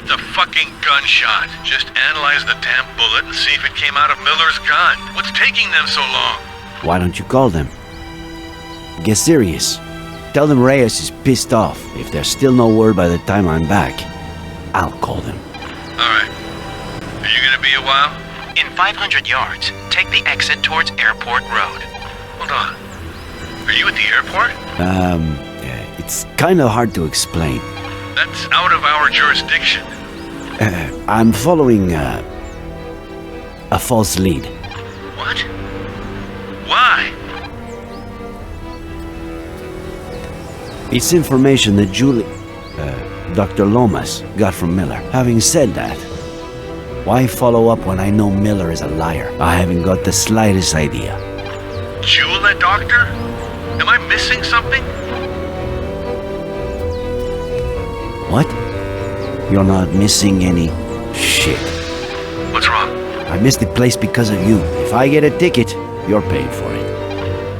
it's a fucking gunshot. Just analyze the damn bullet and see if it came out of Miller's gun. What's taking them so long? Why don't you call them? Get serious. Tell them Reyes is pissed off. If there's still no word by the time I'm back, I'll call them. Alright. Are you gonna be a while? In 500 yards, take the exit towards Airport Road. Hold on. Are you at the airport? It's kind of hard to explain. That's out of our jurisdiction. I'm following, a false lead. What? Why? It's information that Dr. Lomas got from Miller. Having said that, why follow up when I know Miller is a liar? I haven't got the slightest idea. Jewel doctor? Am I missing something? What? You're not missing any shit. What's wrong? I missed the place because of you. If I get a ticket, you're paying for it.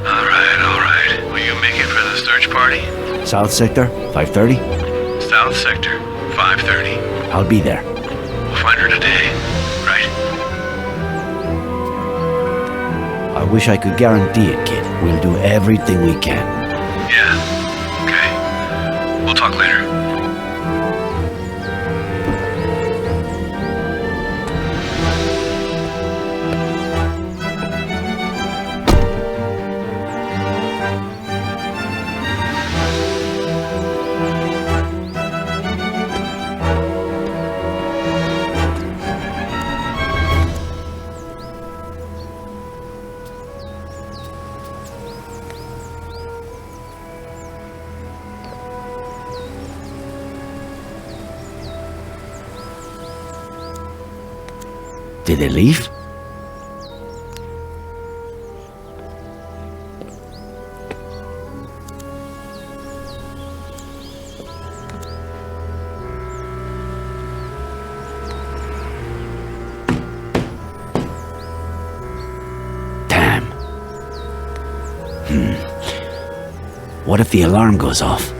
Alright. Will you make it for the search party? South Sector, 5:30? South Sector, 5:30. I'll be there. We'll find her today, right? I wish I could guarantee it, kid. We'll do everything we can. Yeah. Okay. We'll talk later. Did they leave? Damn. What if the alarm goes off?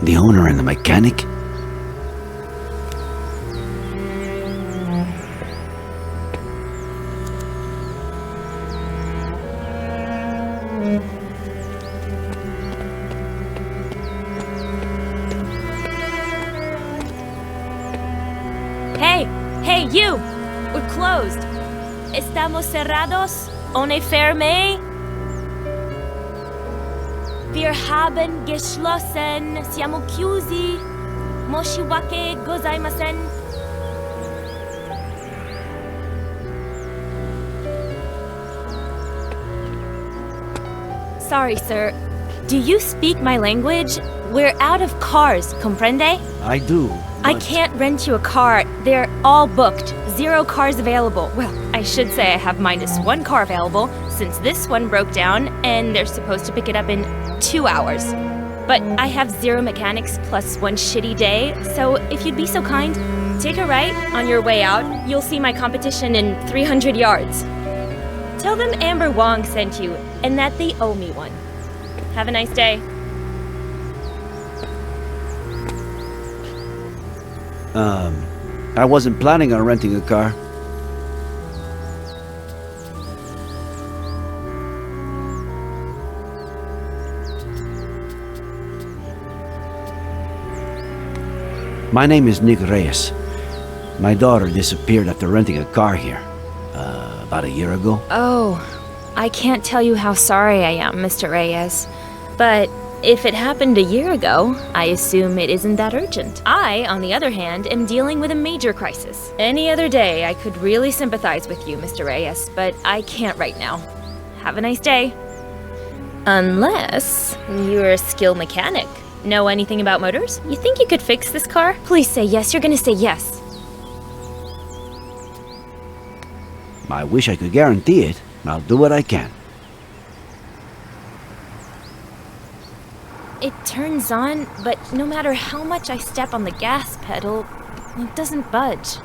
The owner and the mechanic? Hey, you! We're closed. Estamos cerrados? Ohne Ferme? Wir haben geschlossen. Siamo chiusi. Moshiwake gozaimasen. Sorry, sir. Do you speak my language? We're out of cars, comprende? I do. I can't rent you a car. They're all booked. 0 cars available. Well, I should say I have -1 car available, since this one broke down, and they're supposed to pick it up in 2 hours. But I have 0 mechanics plus 1 shitty day, so if you'd be so kind, take a right on your way out. You'll see my competition in 300 yards. Tell them Amber Wong sent you, and that they owe me one. Have a nice day. I wasn't planning on renting a car. My name is Nick Reyes. My daughter disappeared after renting a car here, about a year ago. Oh, I can't tell you how sorry I am, Mr. Reyes. But if it happened a year ago, I assume it isn't that urgent. I, on the other hand, am dealing with a major crisis. Any other day, I could really sympathize with you, Mr. Reyes, but I can't right now. Have a nice day. Unless you're a skilled mechanic. Know anything about motors? You think you could fix this car? Please say yes. You're gonna say yes. I wish I could guarantee it. I'll do what I can. It turns on, but no matter how much I step on the gas pedal, it doesn't budge.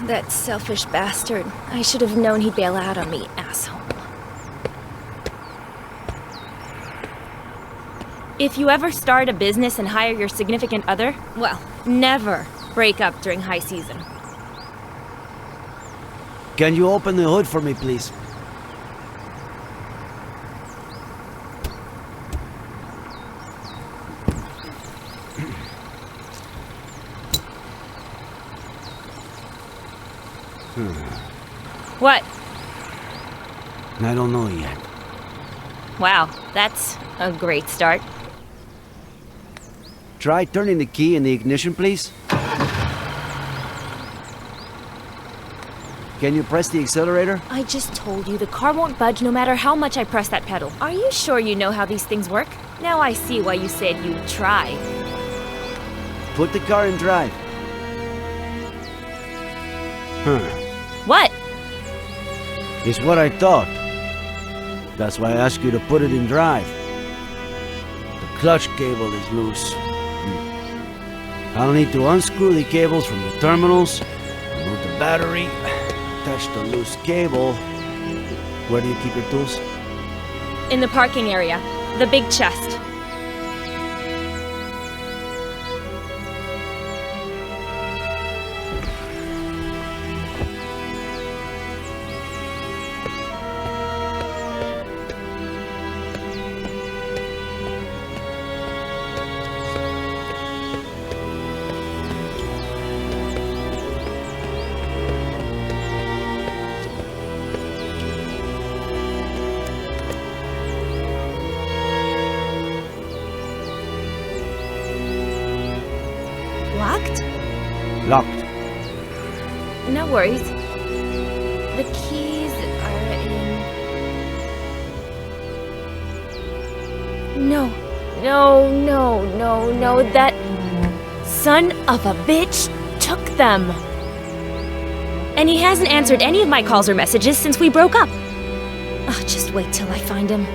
That selfish bastard. I should have known he'd bail out on me, asshole. If you ever start a business and hire your significant other, well, never break up during high season. Can you open the hood for me, please? What? I don't know yet. Wow, that's a great start. Try turning the key in the ignition, please. Can you press the accelerator? I just told you the car won't budge no matter how much I press that pedal. Are you sure you know how these things work? Now I see why you said you'd try. Put the car in drive. What? It's what I thought. That's why I asked you to put it in drive. The clutch cable is loose. I'll need to unscrew the cables from the terminals, remove the battery, attach the loose cable. Where do you keep your tools? In the parking area. The big chest. Locked? Locked. No worries. The keys are in... No. No. That son of a bitch took them. And he hasn't answered any of my calls or messages since we broke up. Oh, just wait till I find him.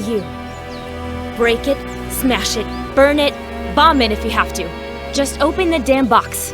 You. Break it, smash it, burn it, bomb it if you have to. Just open the damn box.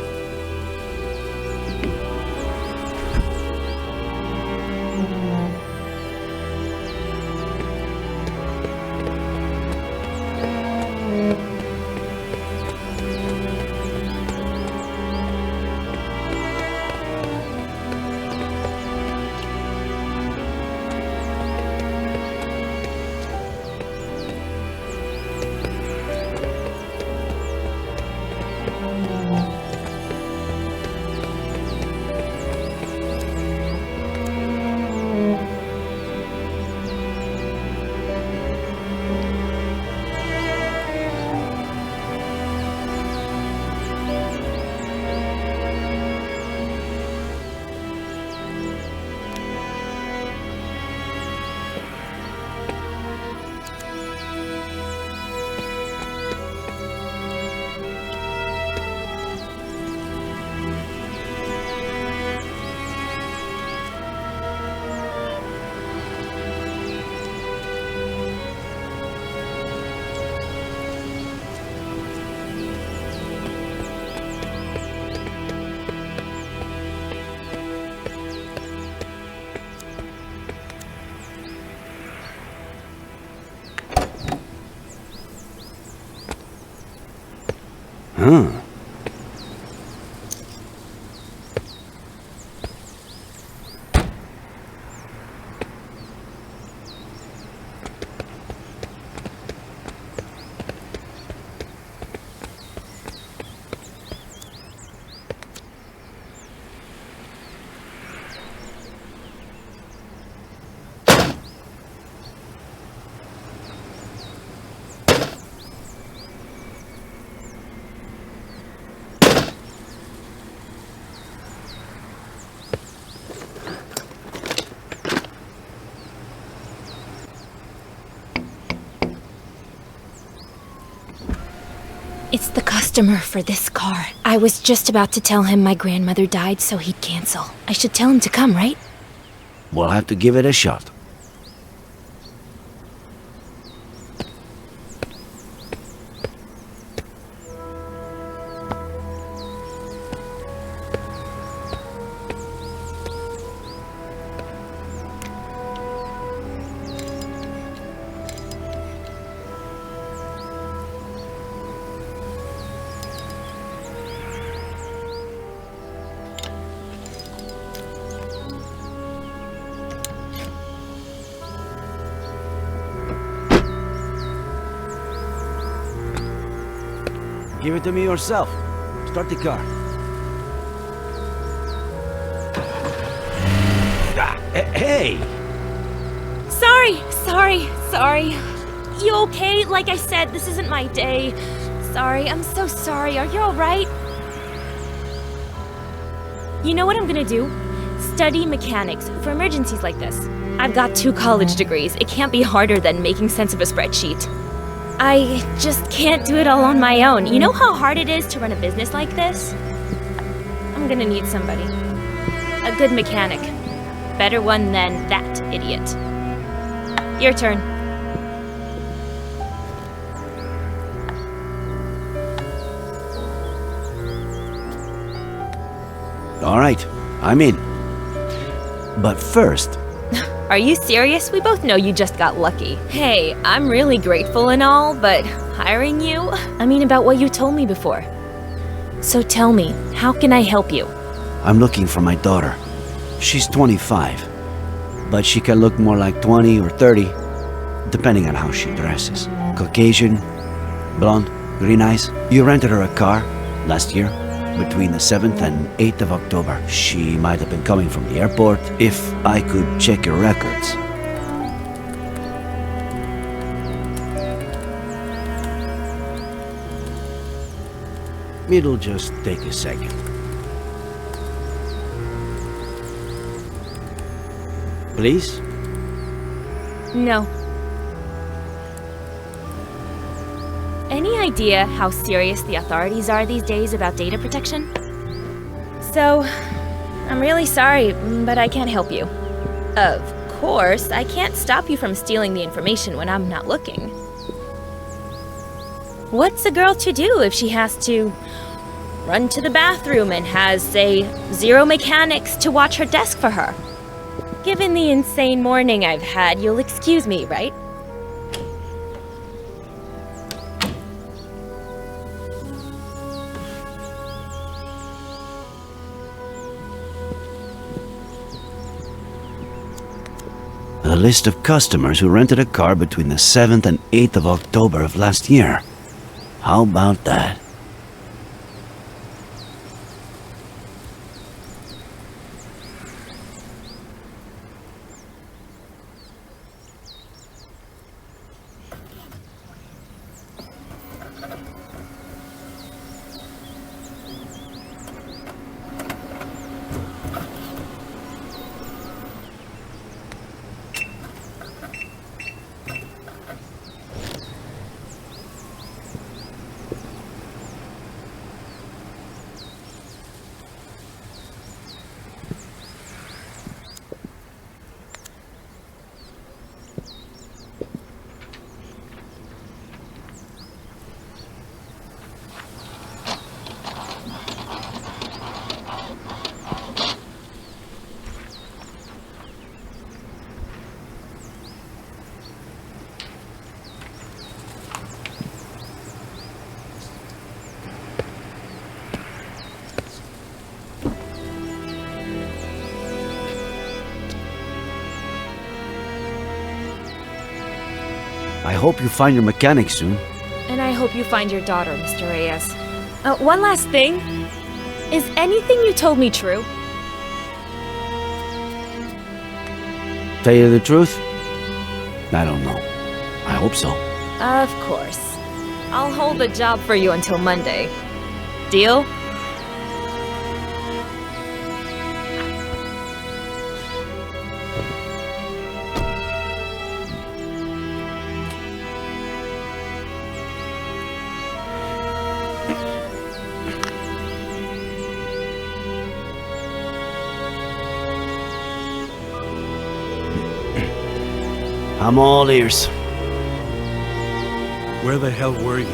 Huh. It's the customer for this car. I was just about to tell him my grandmother died so he'd cancel. I should tell him to come, right? We'll have to give it a shot. Give it to me yourself. Start the car. Hey! Sorry. You okay? Like I said, this isn't my day. Sorry, I'm so sorry. Are you alright? You know what I'm gonna do? Study mechanics for emergencies like this. I've got 2 college degrees. It can't be harder than making sense of a spreadsheet. I just can't do it all on my own. You know how hard it is to run a business like this? I'm gonna need somebody. A good mechanic. Better one than that idiot. Your turn. Alright, I'm in. But first... Are you serious? We both know you just got lucky. Hey, I'm really grateful and all, but hiring you? I mean about what you told me before. So tell me, how can I help you? I'm looking for my daughter. She's 25, but she can look more like 20 or 30, depending on how she dresses. Caucasian, blonde, green eyes. You rented her a car last year, between the 7th and 8th of October. She might have been coming from the airport, if I could check your records. It'll just take a second. Please? No. Any idea how serious the authorities are these days about data protection? So, I'm really sorry, but I can't help you. Of course, I can't stop you from stealing the information when I'm not looking. What's a girl to do if she has to run to the bathroom and has, say, 0 mechanics to watch her desk for her? Given the insane morning I've had, you'll excuse me, right? A list of customers who rented a car between the 7th and 8th of October of last year. How about that? I hope you find your mechanic soon. And I hope you find your daughter, Mr. Reyes. One last thing. Is anything you told me true? Tell you the truth? I don't know. I hope so. Of course. I'll hold the job for you until Monday. Deal? I'm all ears. Where the hell were you?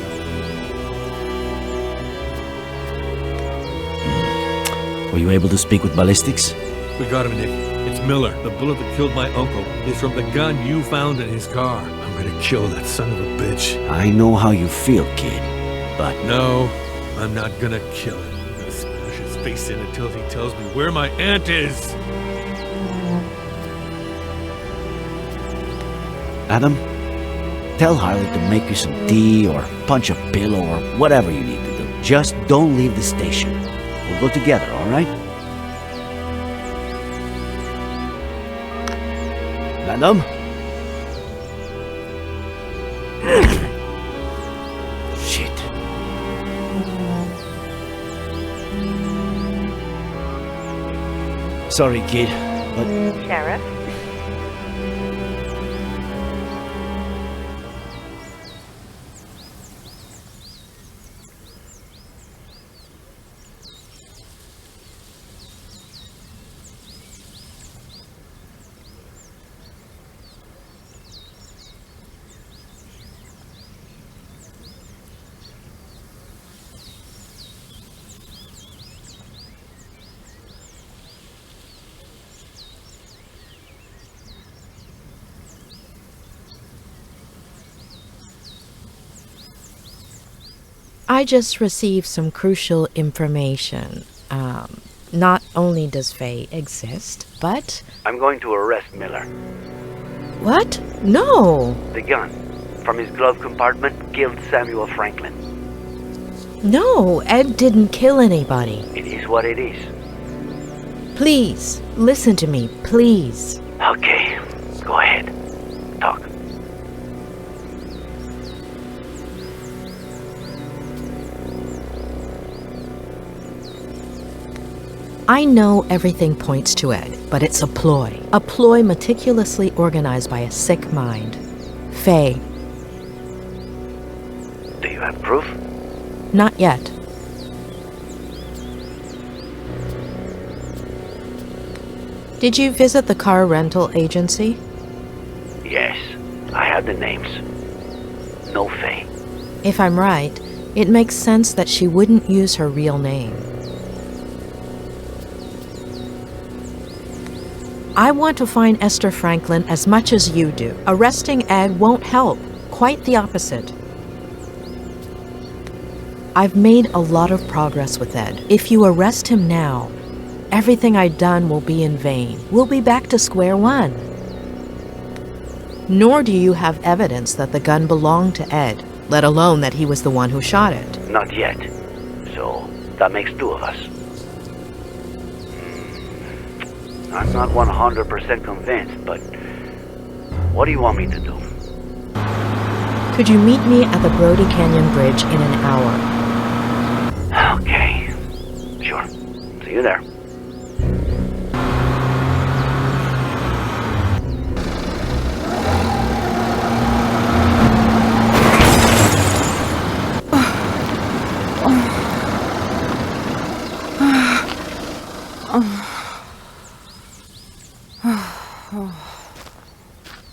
Were you able to speak with ballistics? We got him, Nick. It's Miller. The bullet that killed my uncle is from the gun you found in his car. I'm gonna kill that son of a bitch. I know how you feel, kid, but... No, I'm not gonna kill him. I'm gonna smash his face in until he tells me where my aunt is. Adam, tell Harley to make you some tea or punch a pillow or whatever you need to do. Just don't leave the station. We'll go together, all right? Madam? Shit. Sorry, kid, but... Sheriff? I just received some crucial information. Not only does Faye exist, but... I'm going to arrest Miller. What? No! The gun from his glove compartment killed Samuel Franklin. No, Ed didn't kill anybody. It is what it is. Please, listen to me, please. Okay, go ahead. Talk. I know everything points to Ed, but it's a ploy. A ploy meticulously organized by a sick mind. Faye. Do you have proof? Not yet. Did you visit the car rental agency? Yes, I have the names. No Faye. If I'm right, it makes sense that she wouldn't use her real name. I want to find Esther Franklin as much as you do. Arresting Ed won't help. Quite the opposite. I've made a lot of progress with Ed. If you arrest him now, everything I've done will be in vain. We'll be back to square one. Nor do you have evidence that the gun belonged to Ed, let alone that he was the one who shot it. Not yet. So, that makes two of us. I'm not 100% convinced, but what do you want me to do? Could you meet me at the Brody Canyon Bridge in an hour? Okay. Sure. See you there.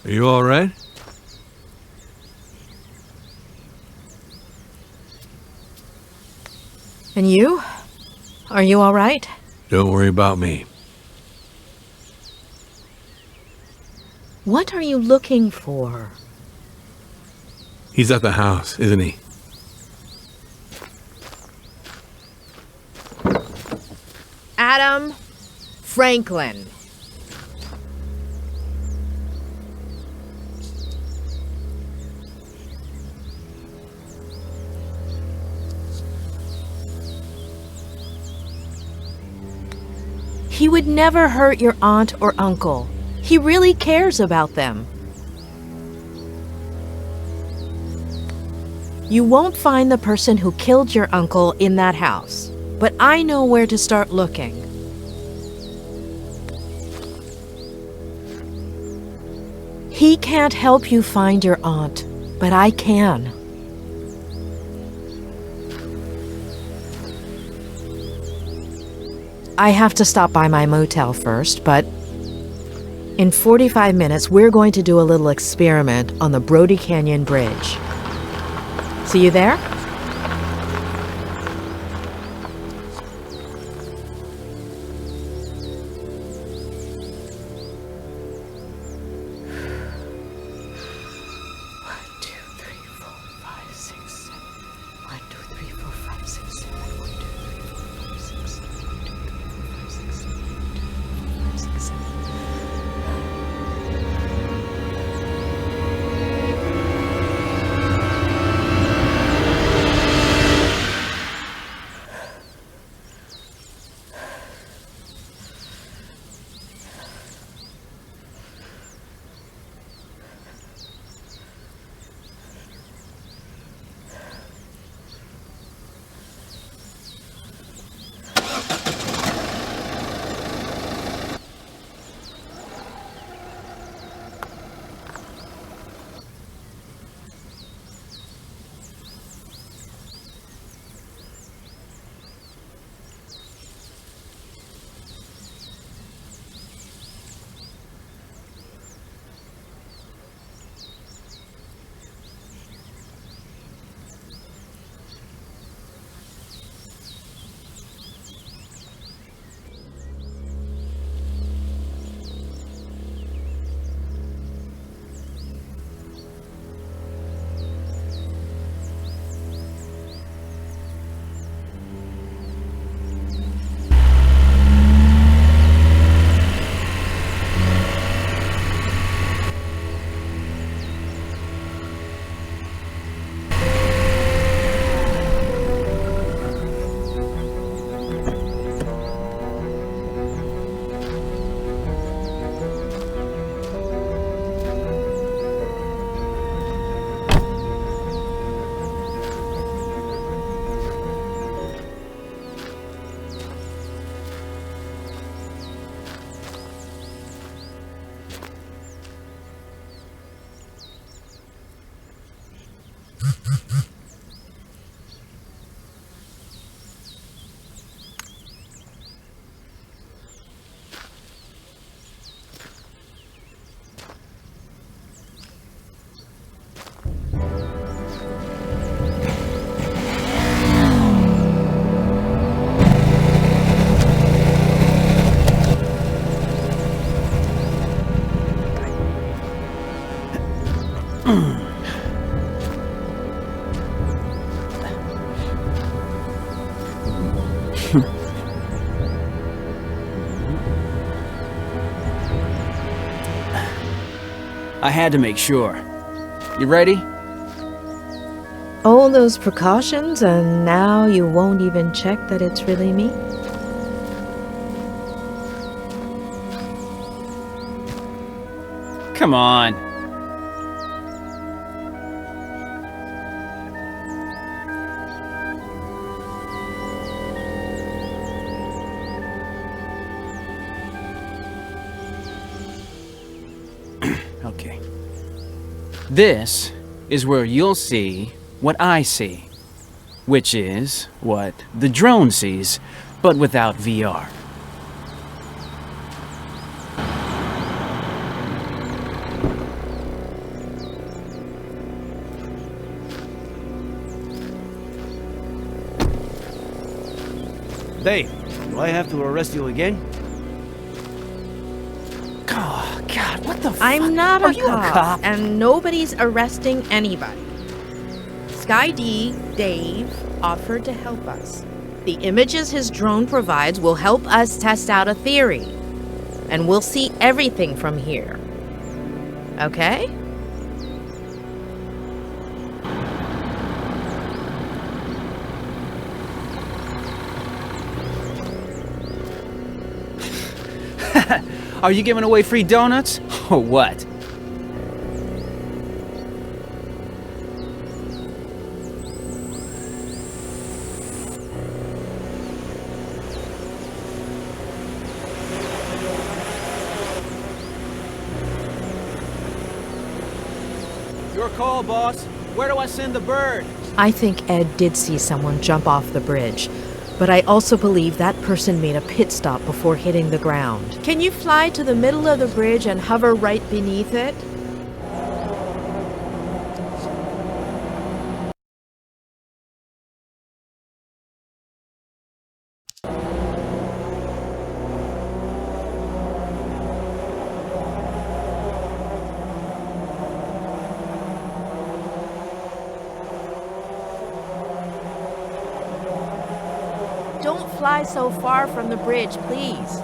Are you all right? And you? Are you all right? Don't worry about me. What are you looking for? He's at the house, isn't he? Adam Franklin. He would never hurt your aunt or uncle. He really cares about them. You won't find the person who killed your uncle in that house, but I know where to start looking. He can't help you find your aunt, but I can. I have to stop by my motel first, but in 45 minutes, we're going to do a little experiment on the Brody Canyon Bridge. See you there? I had to make sure. You ready? All those precautions, and now you won't even check that it's really me? Come on. Okay. This is where you'll see what I see, which is what the drone sees, but without VR. Dave, do I have to arrest you again? Oh, God, what the fuck? I'm not Are a you cop, a cop? and nobody's arresting anybody. Sky D, Dave, offered to help us. The images his drone provides will help us test out a theory, and we'll see everything from here. Okay? Are you giving away free donuts? Or what? Your call, boss. Where do I send the bird? I think Ed did see someone jump off the bridge, but I also believe that person made a pit stop before hitting the ground. Can you fly to the middle of the bridge and hover right beneath it? Don't fly so far from the bridge, please.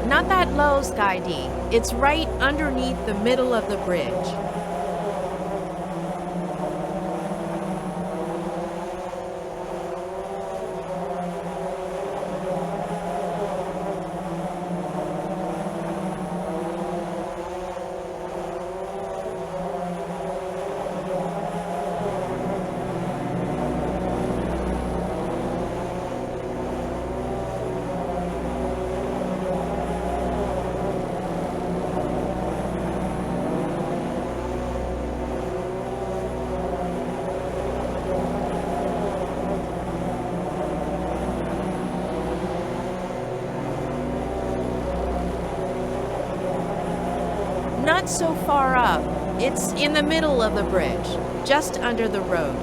Not that low, Sky D. It's right underneath the middle of the bridge. not so far up. It's in the middle of the bridge, just under the road.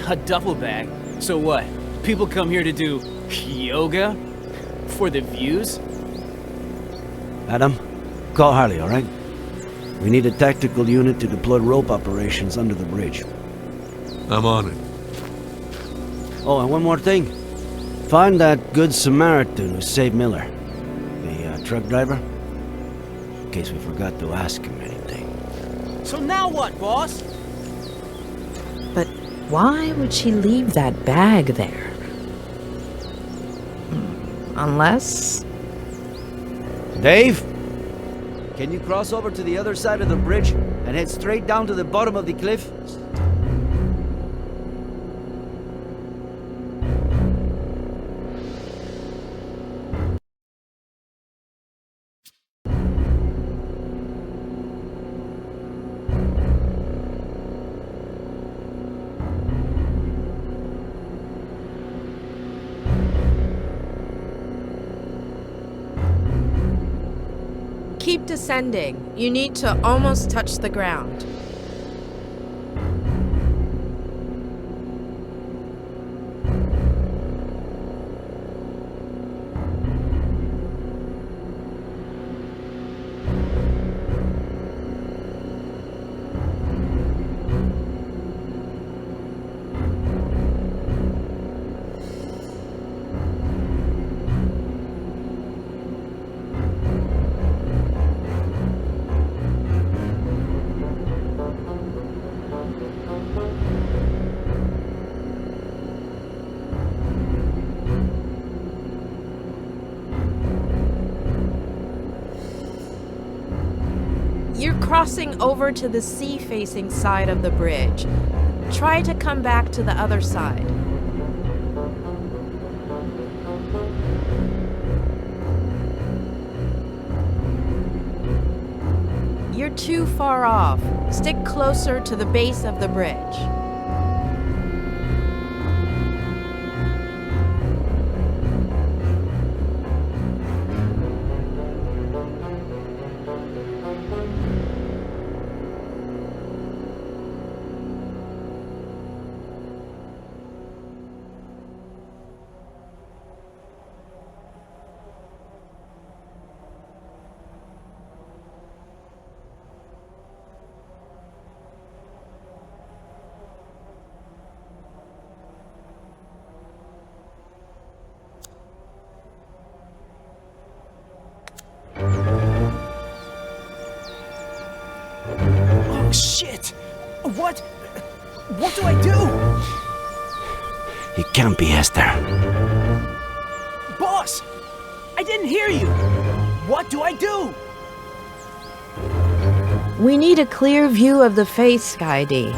A duffel bag? So what? People come here to do yoga? For the views? Adam, call Harley, all right? We need a tactical unit to deploy rope operations under the bridge. I'm on it. Oh, and one more thing. Find that good Samaritan who saved Miller. The truck driver. In case we forgot to ask him anything. So now what, boss? But why would she leave that bag there? Unless... Dave? Can you cross over to the other side of the bridge and head straight down to the bottom of the cliff? Keep descending. You need to almost touch the ground. You're crossing over to the sea-facing side of the bridge. Try to come back to the other side. You're too far off. Stick closer to the base of the bridge. Oh, shit! What? What do I do? It can't be Esther. Boss! I didn't hear you! What do I do? We need a clear view of the face, Skydy.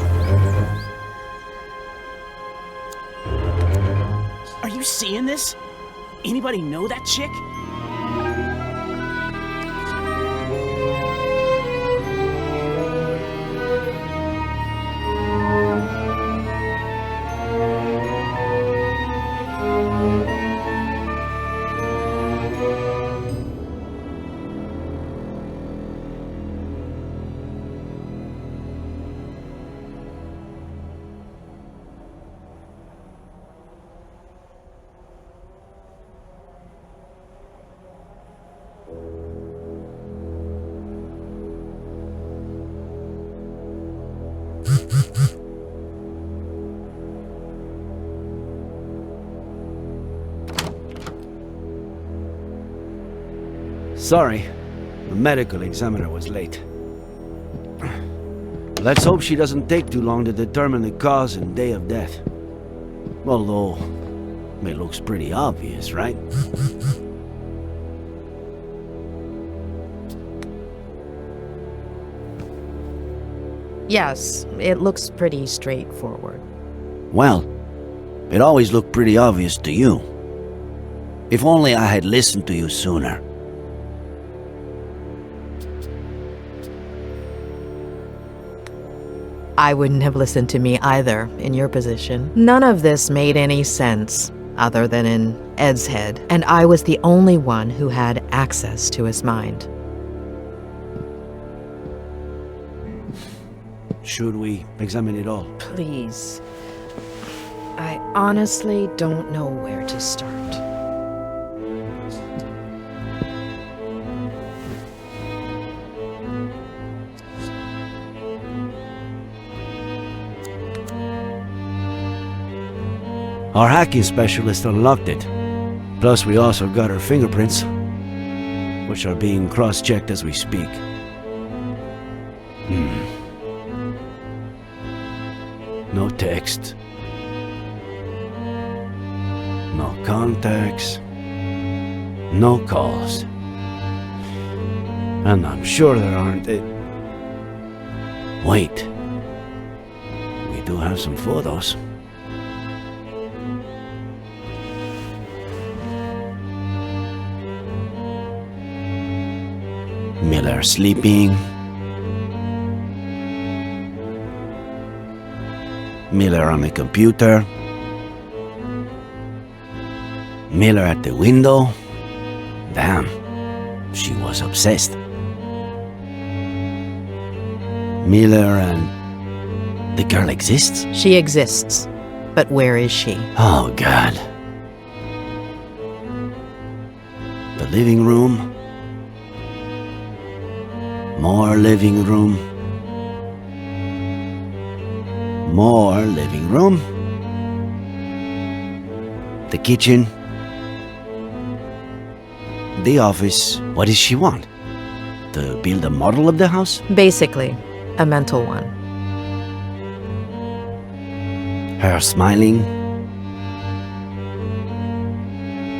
Are you seeing this? Anybody know that chick? Sorry, the medical examiner was late. Let's hope she doesn't take too long to determine the cause and day of death. Although, it looks pretty obvious, right? Yes, it looks pretty straightforward. Well, it always looked pretty obvious to you. If only I had listened to you sooner. I wouldn't have listened to me either, in your position. None of this made any sense, other than in Ed's head, and I was the only one who had access to his mind. Should we examine it all? Please. I honestly don't know where to start. Our hacking specialist unlocked it. Plus, we also got her fingerprints, which are being cross-checked as we speak. No text. No contacts. No calls. And I'm sure there aren't... Wait. We do have some photos. Miller sleeping. Miller on the computer. Miller at the window. Damn, she was obsessed. Miller and... the girl exists? She exists, but where is she? Oh, God. The living room. More living room. More living room. The kitchen. The office. What does she want? To build a model of the house? Basically, a mental one. Her smiling.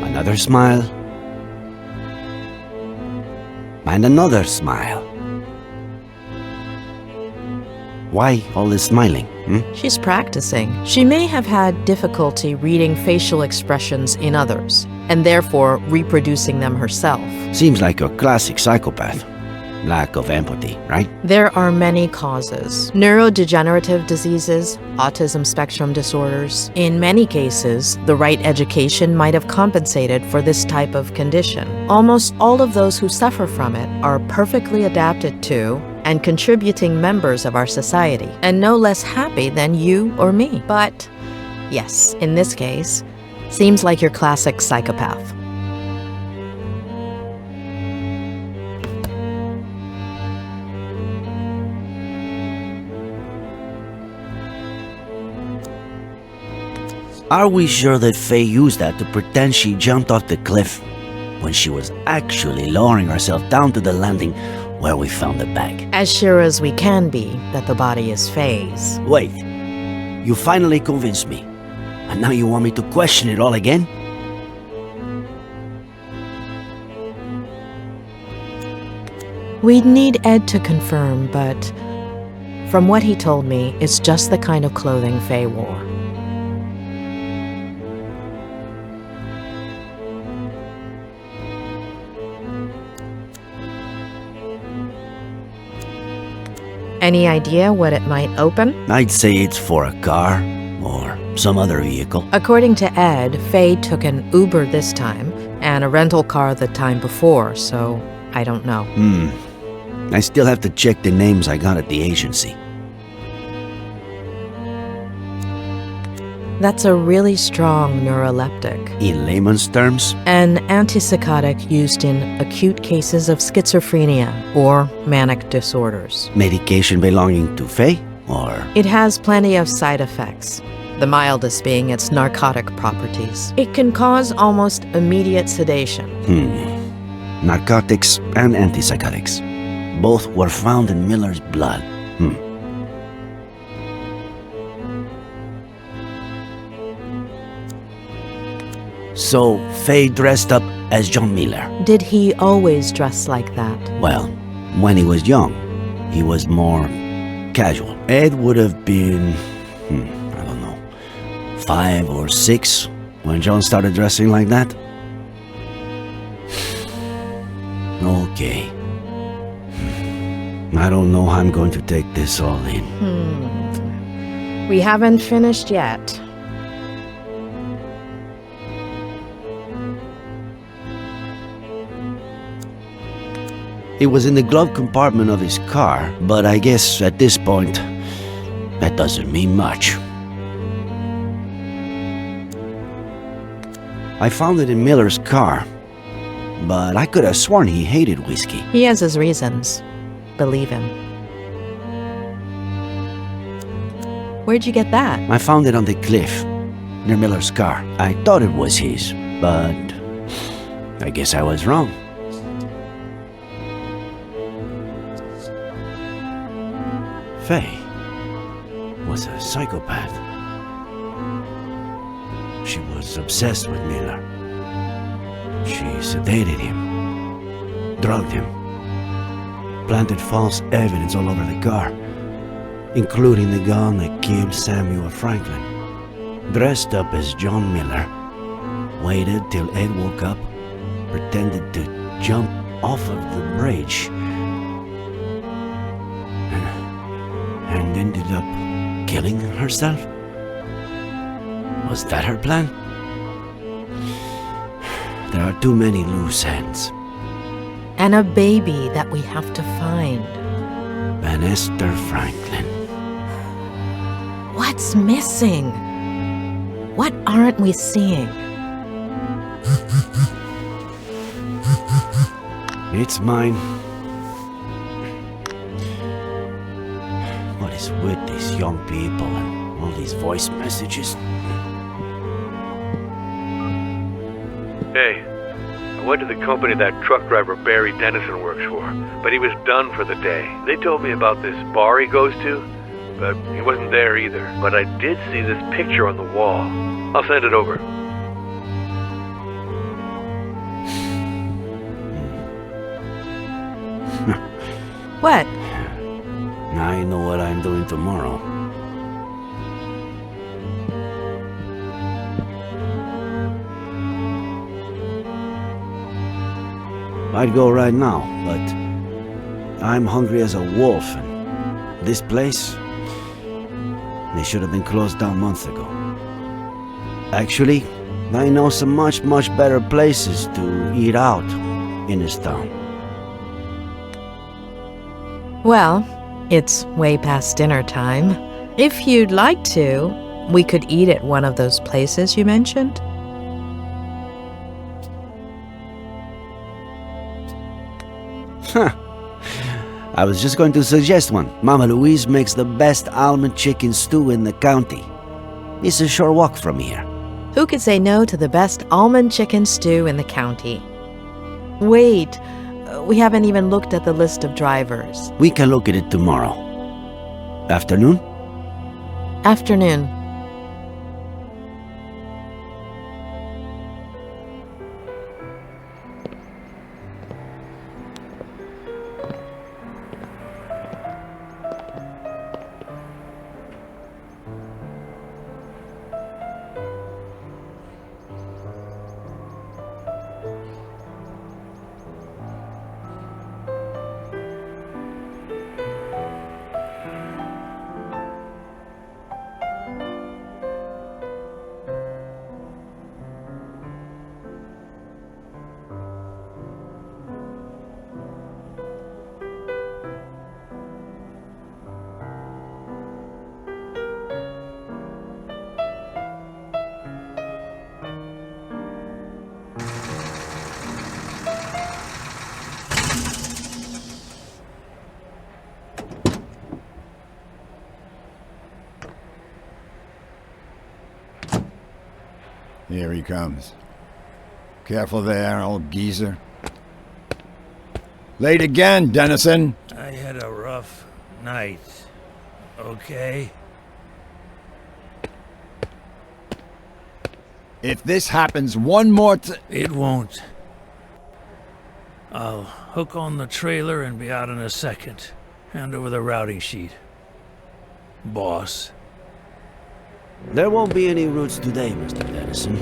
Another smile. And another smile. Why all this smiling? She's practicing. She may have had difficulty reading facial expressions in others, and therefore reproducing them herself. Seems like a classic psychopath. Lack of empathy, right? There are many causes. Neurodegenerative diseases, autism spectrum disorders. In many cases, the right education might have compensated for this type of condition. Almost all of those who suffer from it are perfectly adapted to and contributing members of our society, and no less happy than you or me. But, yes, in this case, seems like your classic psychopath. Are we sure that Faye used that to pretend she jumped off the cliff when she was actually lowering herself down to the landing where we found the bag? As sure as we can be that the body is Faye's. Wait, you finally convinced me. And now you want me to question it all again? We'd need Ed to confirm, but from what he told me, it's just the kind of clothing Faye wore. Any idea what it might open? I'd say it's for a car or some other vehicle. According to Ed, Faye took an Uber this time and a rental car the time before, so I don't know. I still have to check the names I got at the agency. That's a really strong neuroleptic. In layman's terms? An antipsychotic used in acute cases of schizophrenia or manic disorders. Medication belonging to Faye, or? It has plenty of side effects, the mildest being its narcotic properties. It can cause almost immediate sedation. narcotics and antipsychotics. Both were found in Miller's blood. So, Faye dressed up as John Miller. Did he always dress like that? Well, when he was young, he was more casual. Ed would have been, I don't know, 5 or 6 when John started dressing like that. Okay. I don't know how I'm going to take this all in. We haven't finished yet. It was in the glove compartment of his car, but I guess at this point, that doesn't mean much. I found it in Miller's car, but I could have sworn he hated whiskey. He has his reasons. Believe him. Where'd you get that? I found it on the cliff, near Miller's car. I thought it was his, but I guess I was wrong. Faye was a psychopath. She was obsessed with Miller. She sedated him, drugged him, planted false evidence all over the car, including the gun that killed Samuel Franklin. Dressed up as John Miller, waited till Ed woke up, pretended to jump off of the bridge, and ended up killing herself? Was that her plan? There are too many loose ends. And a baby that we have to find. Bannister Franklin. What's missing? What aren't we seeing? It's mine. What is with these young people and all these voice messages? Hey, I went to the company that truck driver Barry Dennison works for, but he was done for the day. They told me about this bar he goes to, but he wasn't there either. But I did see this picture on the wall. I'll send it over. What? I know what I'm doing tomorrow. I'd go right now, but I'm hungry as a wolf, and this place, they should have been closed down months ago. Actually, I know some much better places to eat out in this town. Well, it's way past dinner time. If you'd like to, we could eat at one of those places you mentioned. I was just going to suggest one. Mama Louise makes the best almond chicken stew in the county. It's a short walk from here. Who could say no to the best almond chicken stew in the county? Wait, we haven't even looked at the list of drivers. We can look at it tomorrow. Afternoon? Afternoon. Here he comes. Careful there, old geezer. Late again, Dennison. I had a rough night, okay? If this happens one more It won't. I'll hook on the trailer and be out in a second. Hand over the routing sheet. Boss. There won't be any routes today, Mr. Dennison.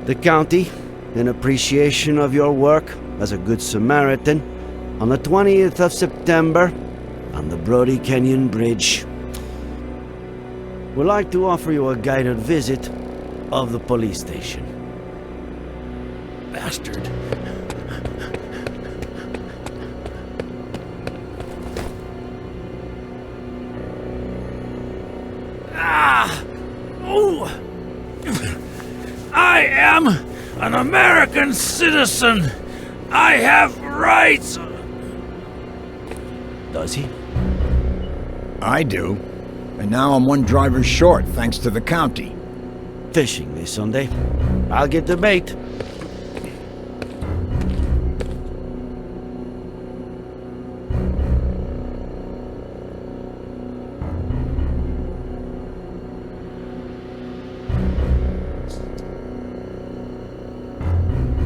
The county, in appreciation of your work as a good Samaritan, on the 20th of September, on the Brody Canyon Bridge, would like to offer you a guided visit of the police station. Bastard. I am an American citizen. I have rights. Does he? I do. And now I'm one driver short, thanks to the county. Fishing this Sunday. I'll get the bait.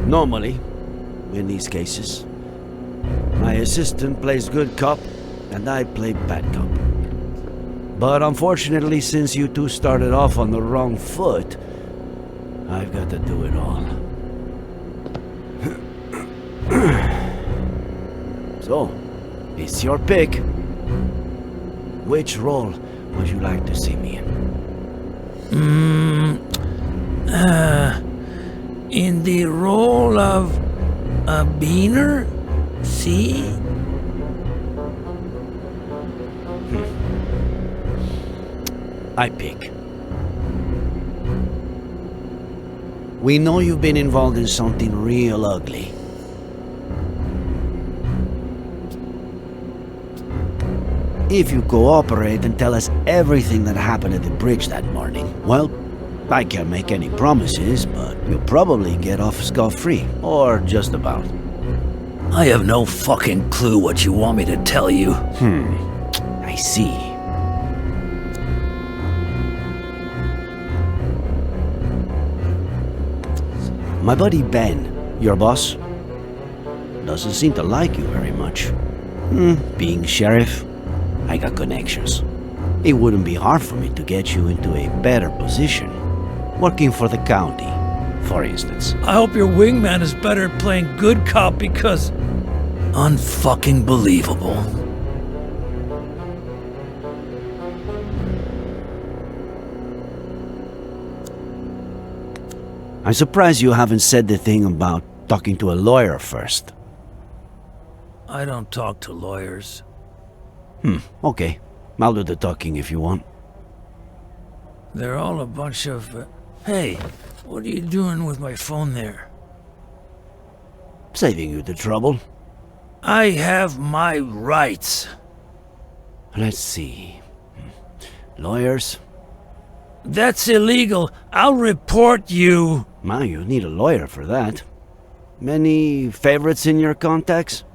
Normally, in these cases, my assistant plays good cop and I play bad cop. But unfortunately, since you two started off on the wrong foot, I've got to do it all. So, it's your pick. Which role would you like to see me in? In the role of a beaner? See? I pick. We know you've been involved in something real ugly. If you cooperate and tell us everything that happened at the bridge that morning, well, I can't make any promises, but you'll probably get off scot-free. Or just about. I have no fucking clue what you want me to tell you. I see. My buddy Ben, your boss, doesn't seem to like you very much. Being sheriff, I got connections. It wouldn't be hard for me to get you into a better position. Working for the county, for instance. I hope your wingman is better at playing good cop because... unfucking believable. I'm surprised you haven't said the thing about talking to a lawyer first. I don't talk to lawyers. Okay. I'll do the talking if you want. They're all a bunch of... Hey, what are you doing with my phone there? Saving you the trouble. I have my rights. Let's see. Lawyers? That's illegal. I'll report you. Man, you need a lawyer for that. Many favorites in your contacts?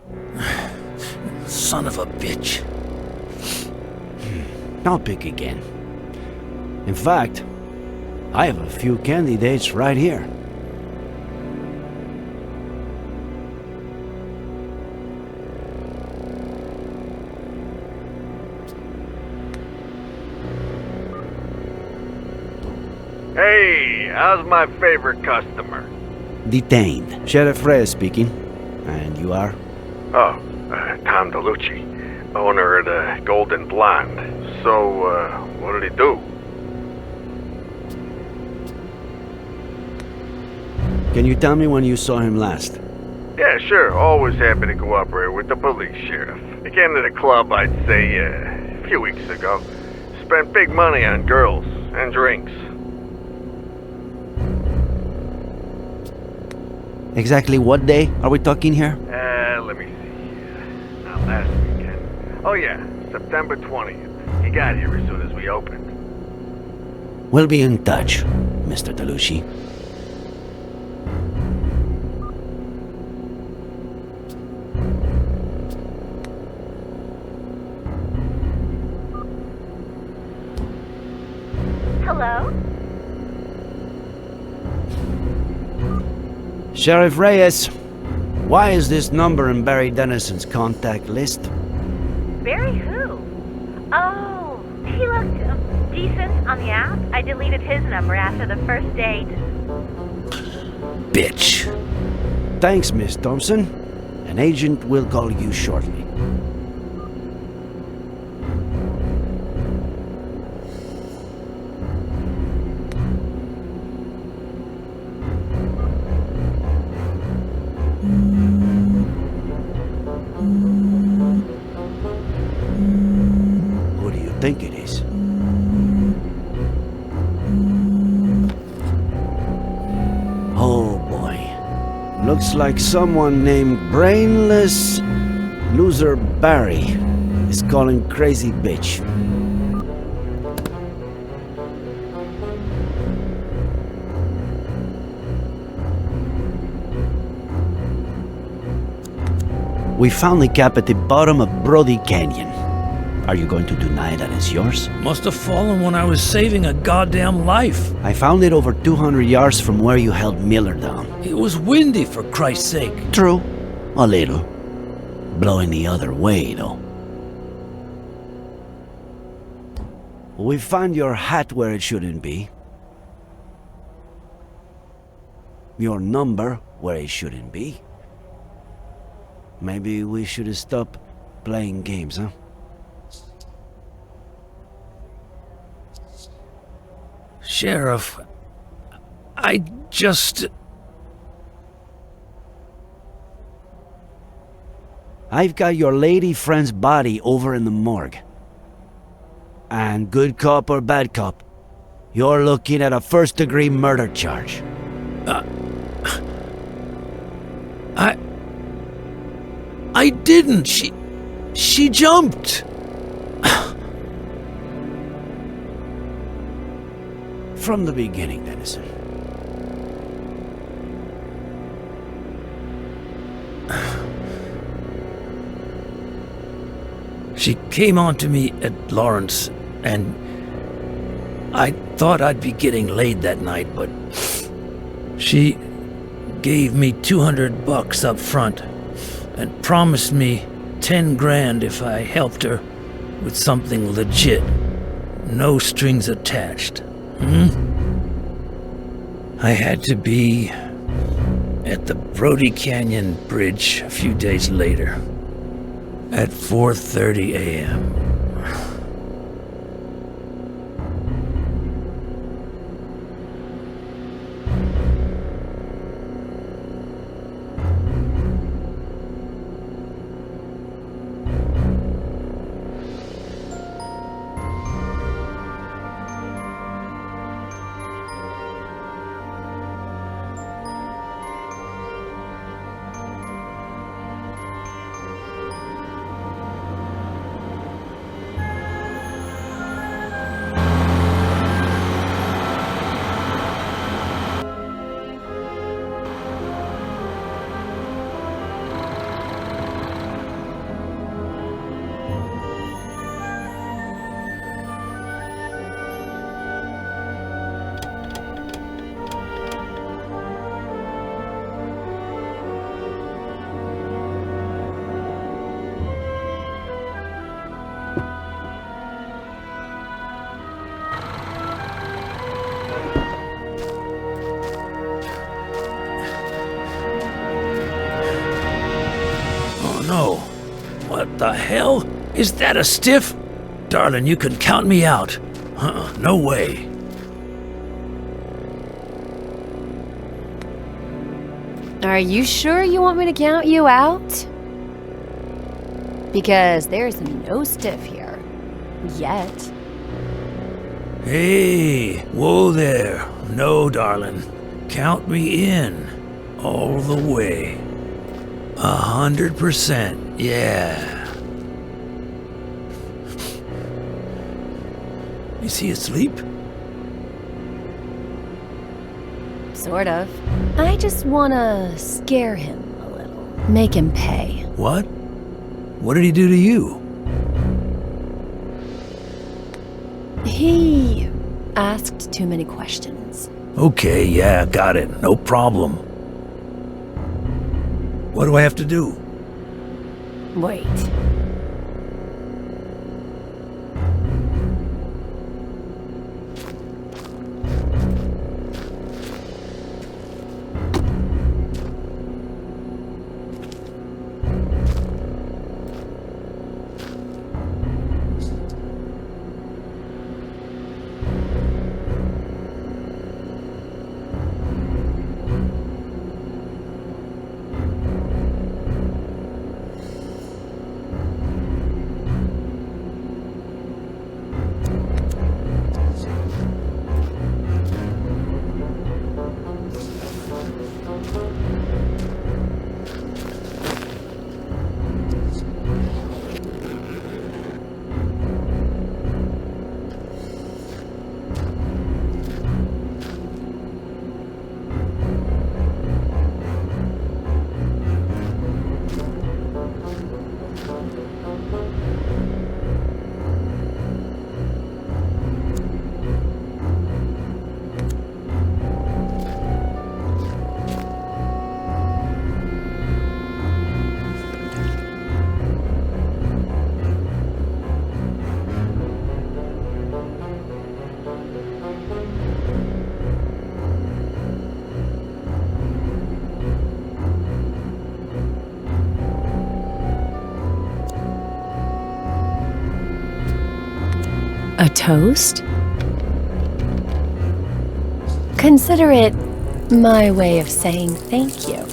Son of a bitch. I'll pick again. In fact, I have a few candidates right here. Hey, how's my favorite customer? Detained. Sheriff Reyes speaking. And you are? Oh, Tom DeLucci, owner of the Golden Blonde. So, what did he do? Can you tell me when you saw him last? Yeah, sure. Always happy to cooperate with the police, Sheriff. He came to the club, I'd say, a few weeks ago. Spent big money on girls and drinks. Exactly what day are we talking here? Let me see. Not last weekend. Oh, yeah, September 20th. He got here as soon as we opened. We'll be in touch, Mr. DeLucci. Sheriff Reyes, why is this number in Barry Dennison's contact list? Barry who? Oh, he looked decent on the app. I deleted his number after the first date. Bitch. Thanks, Miss Thompson. An agent will call you shortly. Who do you think it is? Oh boy. Looks like someone named Brainless Loser Barry is calling crazy bitch. We found the cap at the bottom of Brody Canyon. Are you going to deny that it's yours? Must have fallen when I was saving a goddamn life. I found it over 200 yards from where you held Miller down. It was windy, for Christ's sake. True. A little. Blowing the other way, though. We found your hat where it shouldn't be. Your number where it shouldn't be. Maybe we should stop playing games, huh? Sheriff, I just... I've got your lady friend's body over in the morgue. And good cop or bad cop, you're looking at a first-degree murder charge. I didn't. She jumped. From the beginning, Dennison. She came on to me at Lawrence, and I thought I'd be getting laid that night, but she gave me $200 up front and promised me 10 grand if I helped her with something legit. No strings attached. I had to be at the Brody Canyon Bridge a few days later at 4:30 a.m. No. What the hell? Is that a stiff? Darling, you can count me out. No way. Are you sure you want me to count you out? Because there's no stiff here. Yet. Hey, whoa there. No, darling. Count me in. All the way. 100%, yeah. Is he asleep? Sort of. I just wanna scare him a little. Make him pay. What? What did he do to you? He asked too many questions. Okay, yeah, got it. No problem. What do I have to do? Wait. A toast? Consider it my way of saying thank you.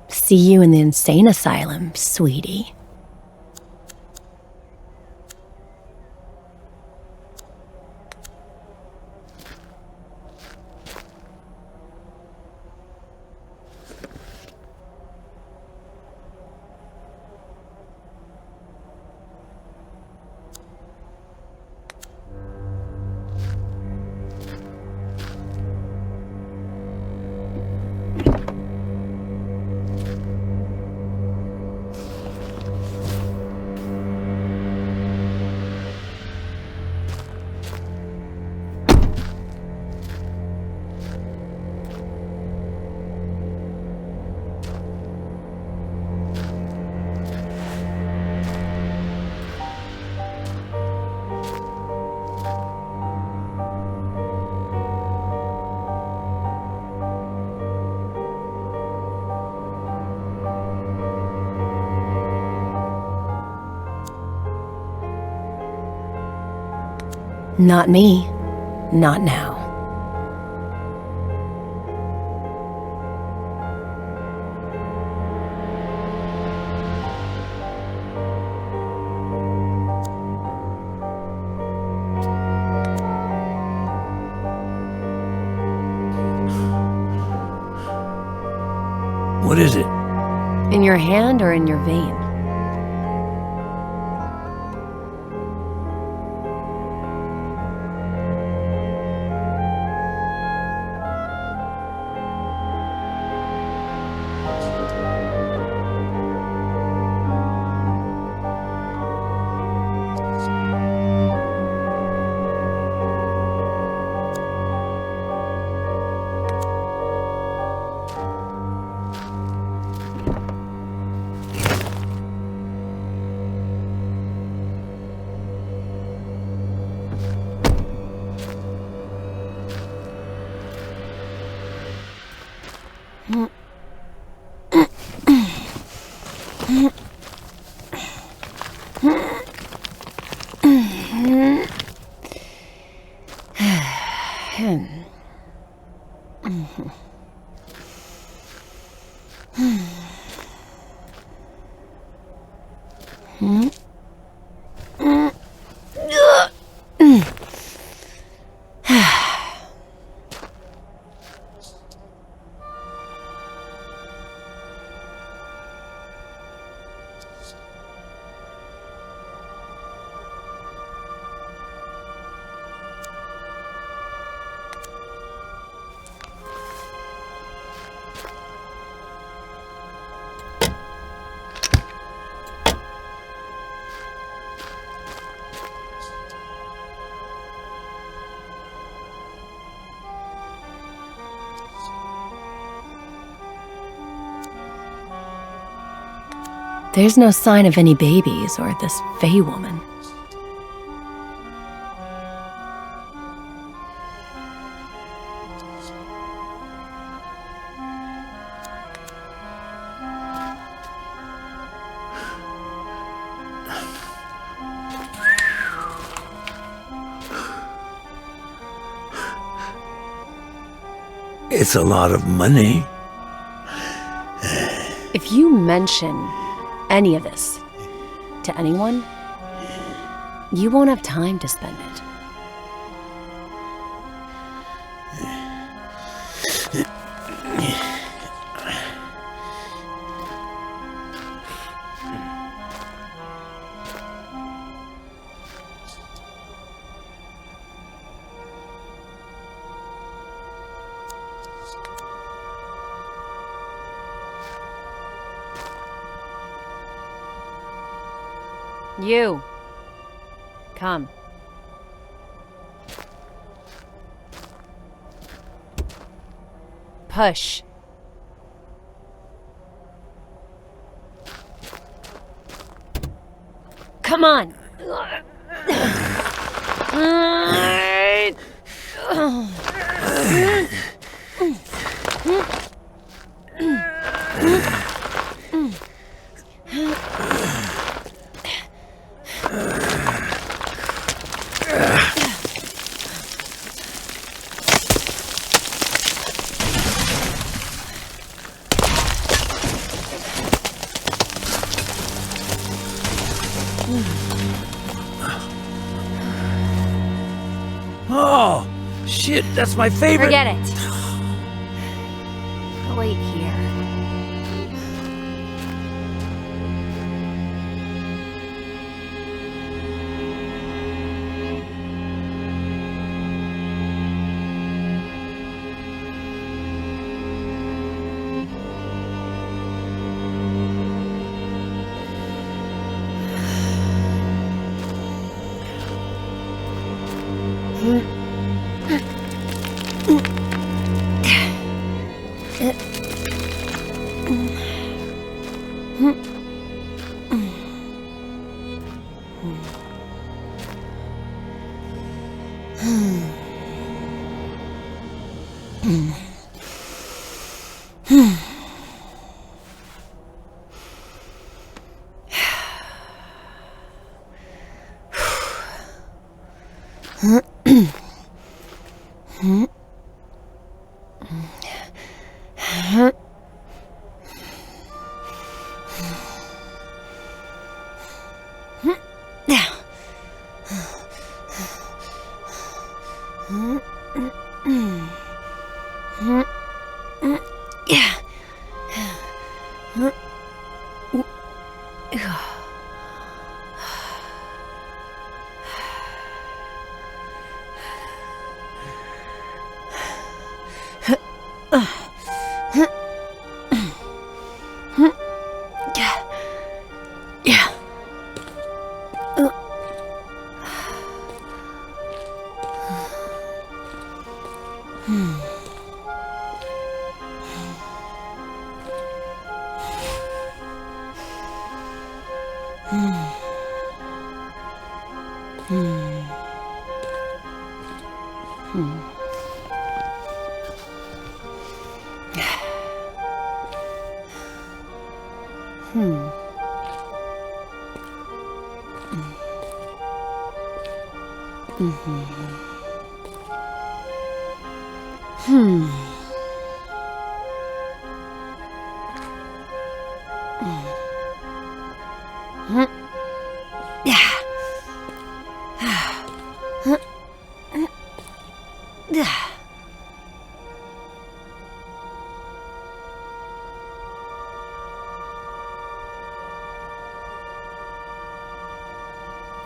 See you in the insane asylum, sweetie. Not me. Not now. What is it? In your hand or in your vein? There's no sign of any babies or this Fey woman. It's a lot of money. If you mention any of this to anyone, you won't have time to spend it. You. Come. Push. Come on. Oh, shit, that's my favorite. Forget it. I'll wait here.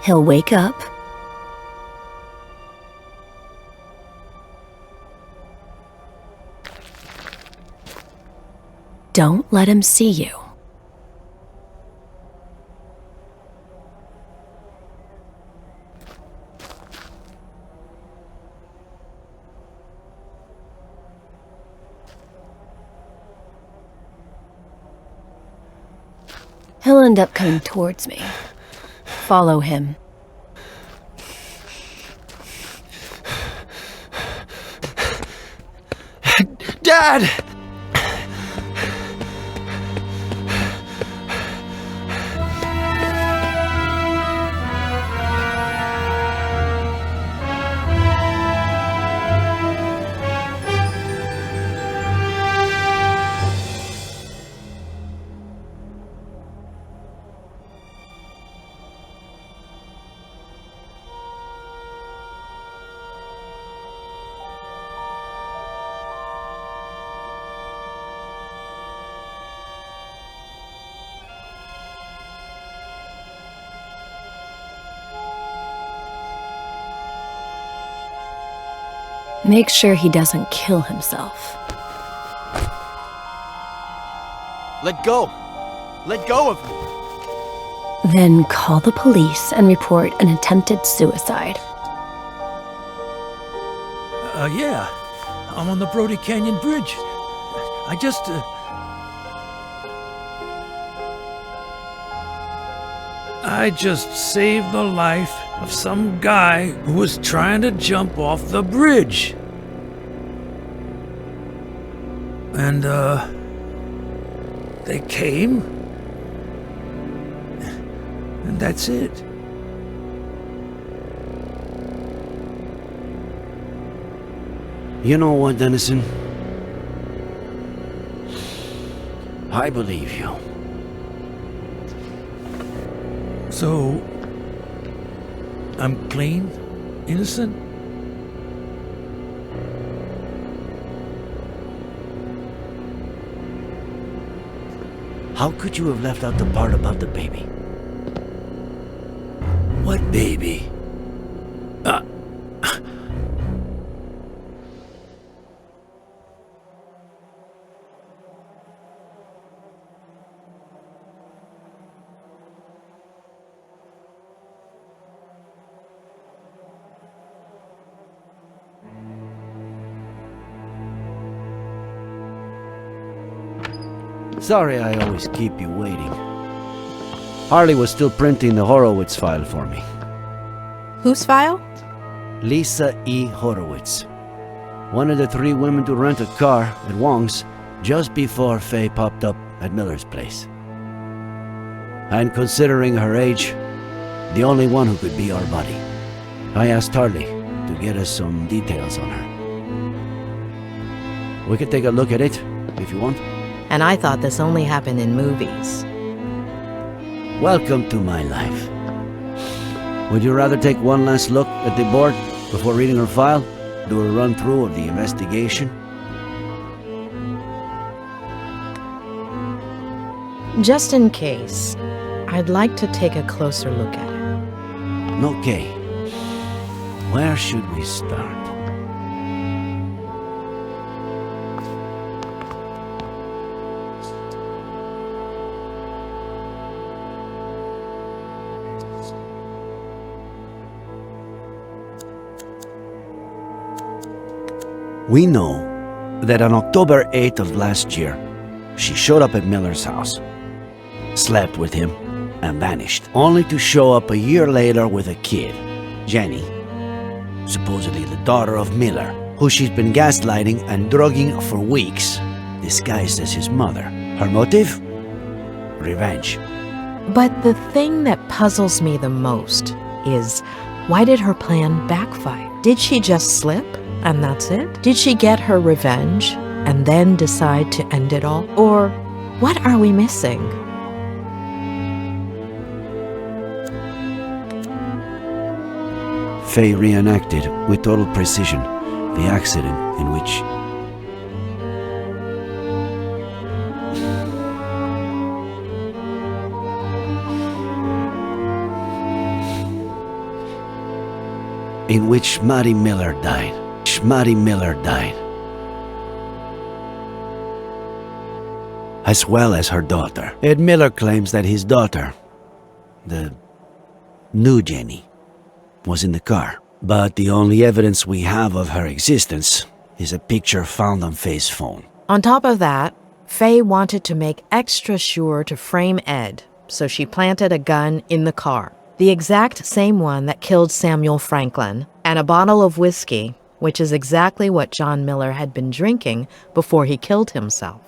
He'll wake up. Don't let him see you. He'll end up coming towards me. Follow him. Dad! Make sure he doesn't kill himself. Let go! Let go of me! Then call the police and report an attempted suicide. Yeah. I'm on the Brody Canyon Bridge. I just saved the life of some guy who was trying to jump off the bridge. And, they came. And that's it. You know what, Dennison? I believe you. So, I'm clean? Innocent? How could you have left out the part about the baby? What baby? Sorry I always keep you waiting. Harley was still printing the Horowitz file for me. Whose file? Lisa E. Horowitz. One of the 3 women to rent a car at Wong's just before Faye popped up at Miller's place. And considering her age, the only one who could be our buddy. I asked Harley to get us some details on her. We could take a look at it, if you want. And I thought this only happened in movies. Welcome to my life. Would you rather take one last look at the board before reading her file? Do a run-through of the investigation? Just in case, I'd like to take a closer look at it. Okay. Where should we start? We know that on October 8th of last year, she showed up at Miller's house, slept with him, and vanished, only to show up a year later with a kid, Jenny, supposedly the daughter of Miller, who she's been gaslighting and drugging for weeks, disguised as his mother. Her motive? Revenge. But the thing that puzzles me the most is, why did her plan backfire? Did she just slip? And that's it? Did she get her revenge and then decide to end it all? Or what are we missing? Faye reenacted with total precision the accident in which Maddie Miller died. Maddie Miller died. As well as her daughter. Ed Miller claims that his daughter, the new Jenny, was in the car. But the only evidence we have of her existence is a picture found on Faye's phone. On top of that, Faye wanted to make extra sure to frame Ed so she planted a gun in the car, the exact same one that killed Samuel Franklin, and a bottle of whiskey, which is exactly what John Miller had been drinking before he killed himself.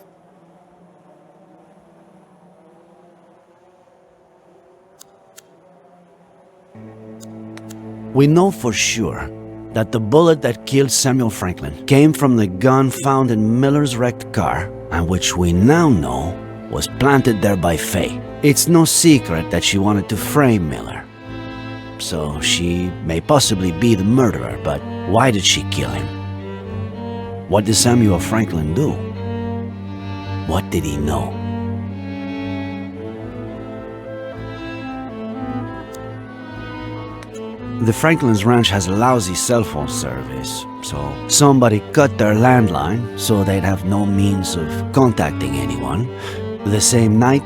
We know for sure that the bullet that killed Samuel Franklin came from the gun found in Miller's wrecked car, and which we now know was planted there by Faye. It's no secret that she wanted to frame Miller. So she may possibly be the murderer, but why did she kill him? What did Samuel Franklin do? What did he know? The Franklin's ranch has lousy cell phone service, so somebody cut their landline so they'd have no means of contacting anyone the same night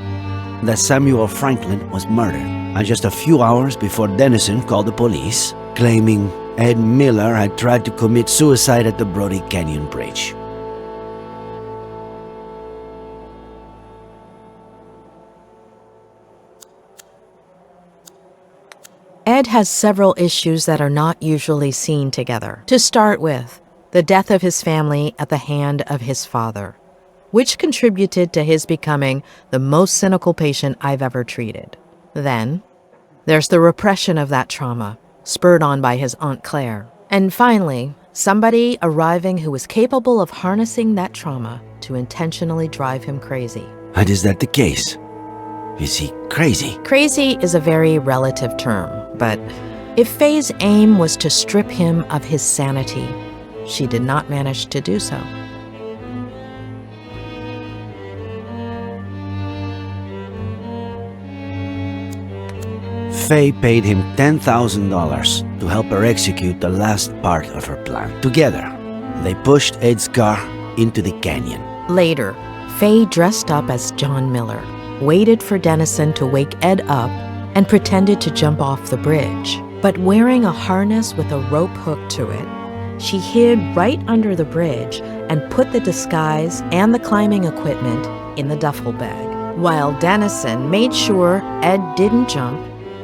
that Samuel Franklin was murdered, and just a few hours before Dennison called the police, claiming Ed Miller had tried to commit suicide at the Brody Canyon Bridge. Ed has several issues that are not usually seen together. To start with, the death of his family at the hand of his father, which contributed to his becoming the most cynical patient I've ever treated. Then, there's the repression of that trauma, spurred on by his Aunt Claire. And finally, somebody arriving who was capable of harnessing that trauma to intentionally drive him crazy. And is that the case? Is he crazy? Crazy is a very relative term, but if Faye's aim was to strip him of his sanity, she did not manage to do so. Faye paid him $10,000 to help her execute the last part of her plan. Together, they pushed Ed's car into the canyon. Later, Faye dressed up as John Miller, waited for Dennison to wake Ed up, and pretended to jump off the bridge. But wearing a harness with a rope hook to it, she hid right under the bridge and put the disguise and the climbing equipment in the duffel bag, while Dennison made sure Ed didn't jump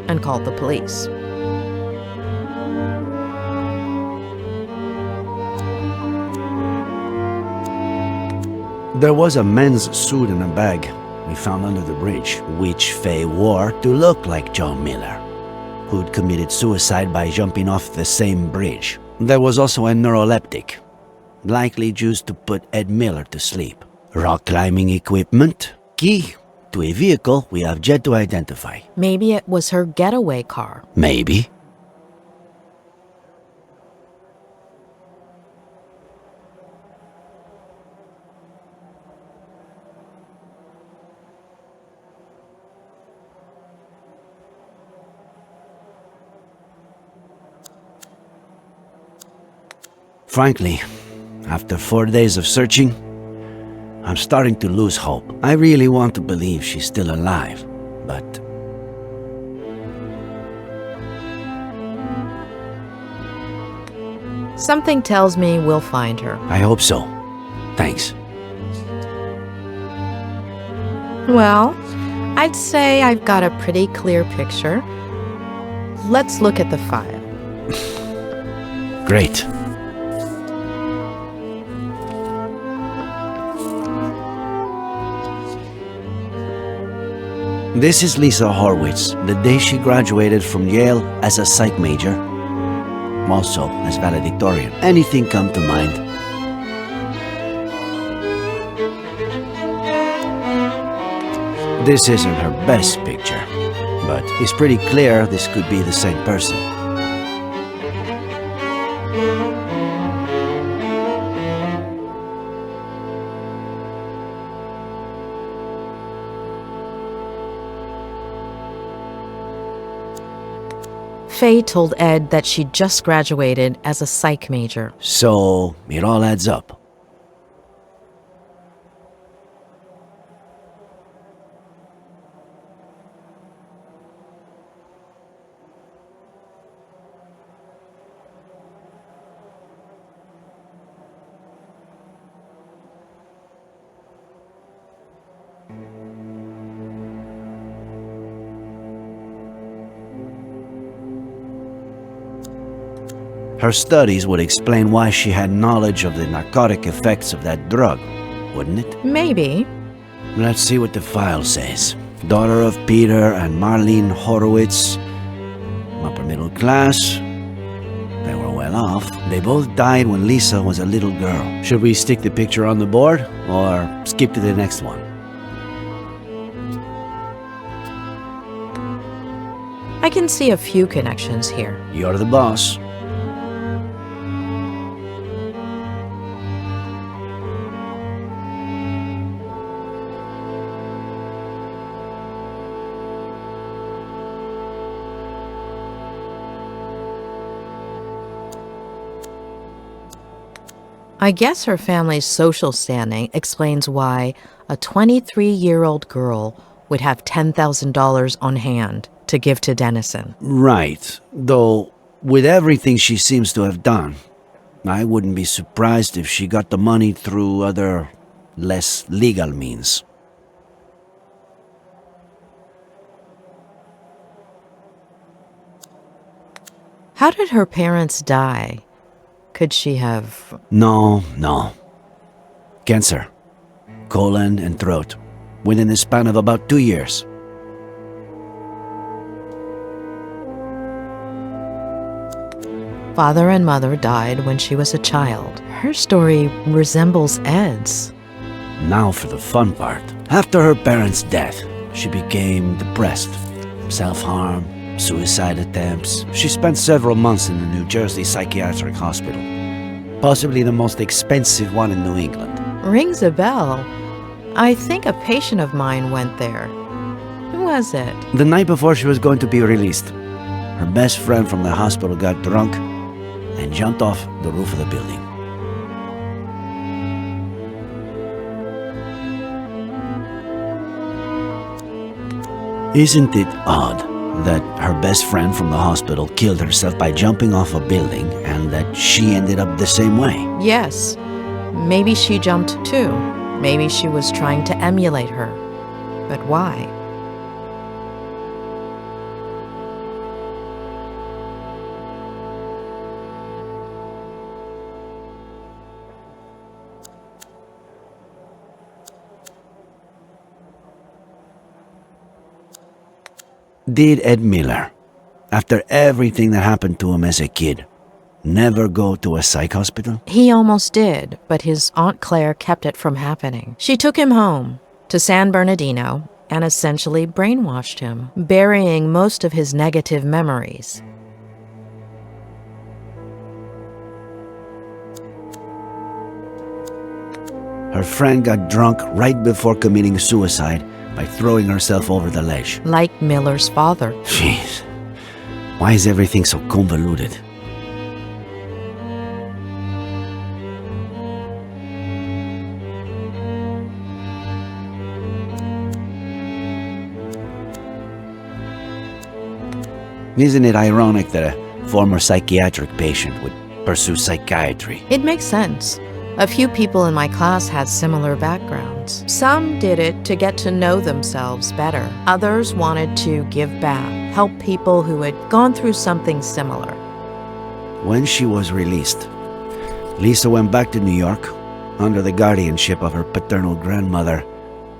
and called the police. There was a men's suit in a bag we found under the bridge, which Faye wore to look like John Miller, who'd committed suicide by jumping off the same bridge. There was also a neuroleptic, likely used to put Ed Miller to sleep. Rock climbing equipment, key to a vehicle we have yet to identify. Maybe it was her getaway car. Maybe. Frankly, after 4 days of searching, I'm starting to lose hope. I really want to believe she's still alive, but... Something tells me we'll find her. I hope so. Thanks. Well, I'd say I've got a pretty clear picture. Let's look at the file. Great. This is Lisa Horwitz, the day she graduated from Yale as a psych major, also as valedictorian. Anything come to mind? This isn't her best picture, but it's pretty clear this could be the same person. Faye told Ed that she'd just graduated as a psych major. So, it all adds up. Her studies would explain why she had knowledge of the narcotic effects of that drug, wouldn't it? Maybe. Let's see what the file says. Daughter of Peter and Marlene Horowitz, upper middle class. They were well off. They both died when Lisa was a little girl. Should we stick the picture on the board or skip to the next one? I can see a few connections here. You're the boss. I guess her family's social standing explains why a 23-year-old girl would have $10,000 on hand to give to Dennison. Right. Though, with everything she seems to have done, I wouldn't be surprised if she got the money through other, less legal means. How did her parents die? Could she have... No. Cancer. Colon and throat. Within the span of about 2 years. Father and mother died when she was a child. Her story resembles Ed's. Now for the fun part. After her parents' death, she became depressed. Self-harm, suicide attempts. She spent several months in the New Jersey Psychiatric Hospital. Possibly the most expensive one in New England. Rings a bell. I think a patient of mine went there. Who was it? The night before she was going to be released, her best friend from the hospital got drunk and jumped off the roof of the building. Isn't it odd that her best friend from the hospital killed herself by jumping off a building and that she ended up the same way? Yes. Maybe she jumped too. Maybe she was trying to emulate her. But why? Did Ed Miller, after everything that happened to him as a kid, never go to a psych hospital? He almost did, but his Aunt Claire kept it from happening. She took him home to San Bernardino and essentially brainwashed him, burying most of his negative memories. Her friend got drunk right before committing suicide by throwing herself over the ledge. Like Miller's father. Jeez. Why is everything so convoluted? Isn't it ironic that a former psychiatric patient would pursue psychiatry? It makes sense. A few people in my class had similar backgrounds. Some did it to get to know themselves better. Others wanted to give back, help people who had gone through something similar. When she was released, Lisa went back to New York under the guardianship of her paternal grandmother,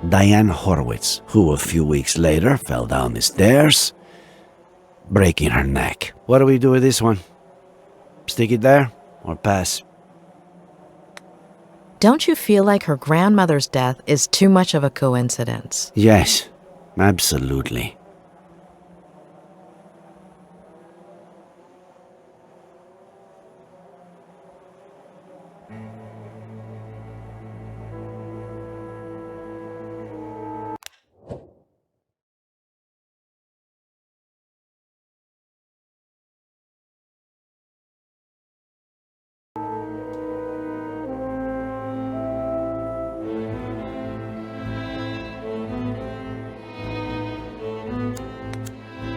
Diane Horowitz, who a few weeks later fell down the stairs, breaking her neck. What do we do with this one? Stick it there or pass? Don't you feel like her grandmother's death is too much of a coincidence? Yes, absolutely.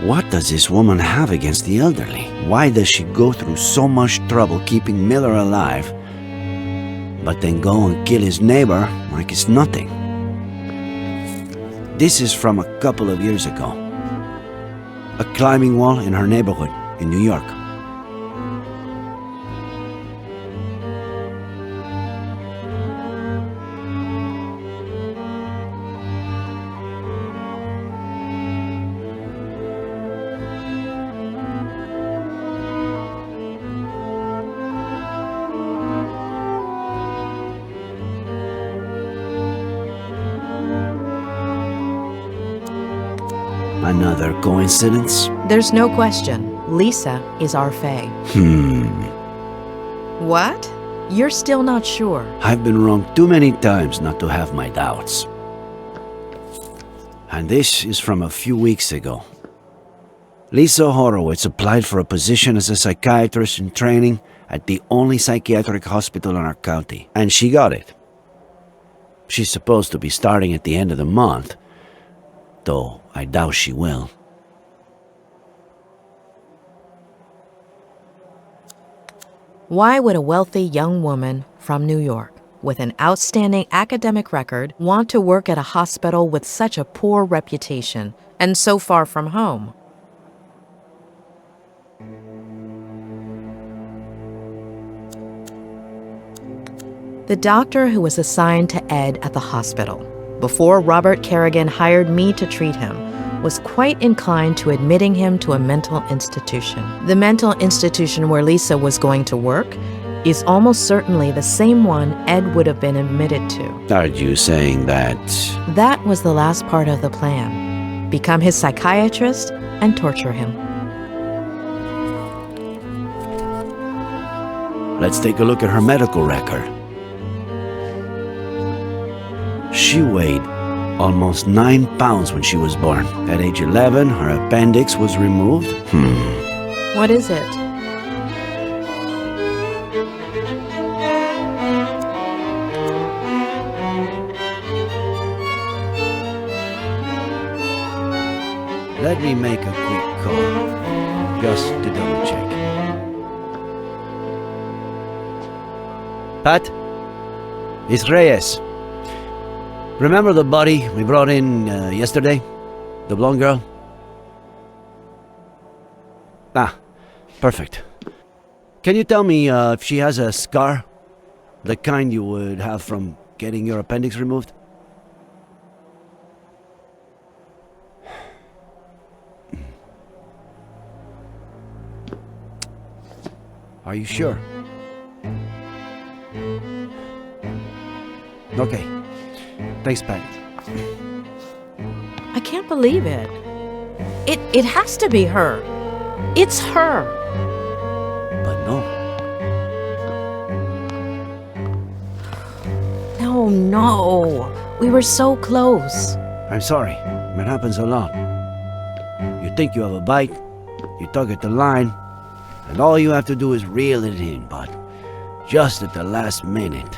What does this woman have against the elderly? Why does she go through so much trouble keeping Miller alive, but then go and kill his neighbor like it's nothing? This is from a couple of years ago. A climbing wall in her neighborhood in New York. Another coincidence? There's no question. Lisa is our Fae. What? You're still not sure. I've been wrong too many times not to have my doubts. And this is from a few weeks ago. Lisa Horowitz applied for a position as a psychiatrist in training at the only psychiatric hospital in our county, and she got it. She's supposed to be starting at the end of the month, though I doubt she will. Why would a wealthy young woman from New York with an outstanding academic record want to work at a hospital with such a poor reputation and so far from home? The doctor who was assigned to Ed at the hospital, before Robert Kerrigan hired me to treat him, was quite inclined to admitting him to a mental institution. The mental institution where Lisa was going to work is almost certainly the same one Ed would have been admitted to. Are you saying that? That was the last part of the plan. Become his psychiatrist and torture him. Let's take a look at her medical record. She weighed almost 9 pounds when she was born. At age 11, her appendix was removed. What is it? Let me make a quick call, just to double check. Pat? It's Reyes. Remember the body we brought in yesterday? The blonde girl? Ah, perfect. Can you tell me if she has a scar? The kind you would have from getting your appendix removed? Are you sure? Okay. Thanks, Pat. I can't believe it. It has to be her. It's her. But no. No. We were so close. I'm sorry. It happens a lot. You think you have a bite, you tug at the line, and all you have to do is reel it in, but just at the last minute.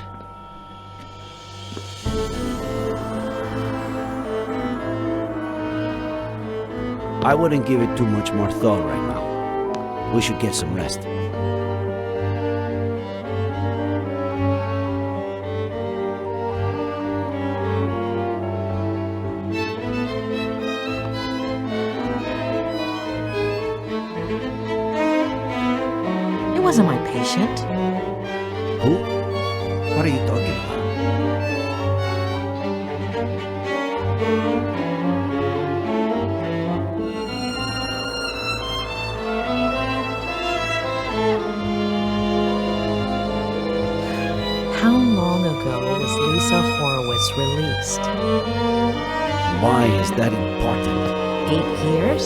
I wouldn't give it too much more thought right now. We should get some rest. It wasn't my patient. Who? What are you talking about? How long ago was Lisa Horowitz released? Why is that important? 8 years?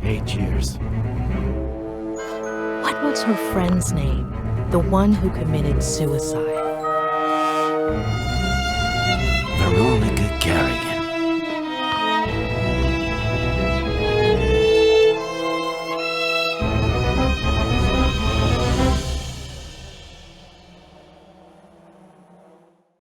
8 years. What was her friend's name? The one who committed suicide. Veronica Kerrigan.